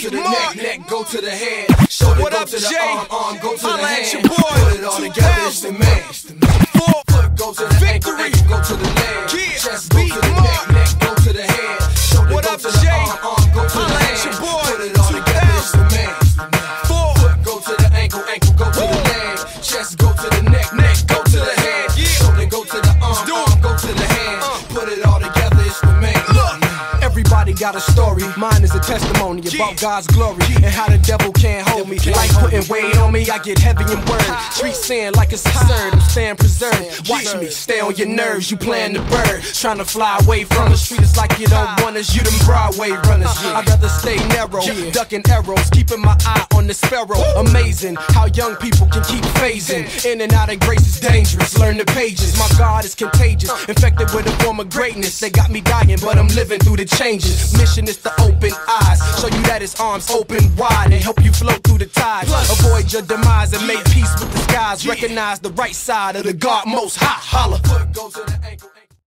to the neck, go to the head. Shoulder go to the arm, go to the hand. Put it all together, it's the man. Foot go to the ankle, go to the leg. Chest go to the neck, go to the head. Shoulder go to the arm, go to the hand. Put it all together, it's the man. Foot go to the ankle, go to the leg. Chest go to the neck, go to the head. Shoulder go to the arm, go to the hand. Put it all together, it's the man. Everybody got a story, mine is a testimony about God's glory and how the devil can't hold me. Life putting weight on me, I get heavy in word. Street saying like it's absurd, I'm staying preserved. Watch me, stay on your nerves, you playing the bird. Trying to fly away from the street, it's like you don't want us, you them Broadway runners. I'd rather stay narrow, ducking arrows, keeping my eye on the sparrow. Amazing how young people can keep phasing. In and out of grace is dangerous, learn the pages. My God is contagious, infected with a form of greatness. They got me dying, but I'm living through the changes. Mission is to open eyes, show you that his arms open wide and help you float through the tides. Avoid your demise and make peace with the skies. Recognize the right side of the God most high. Holla.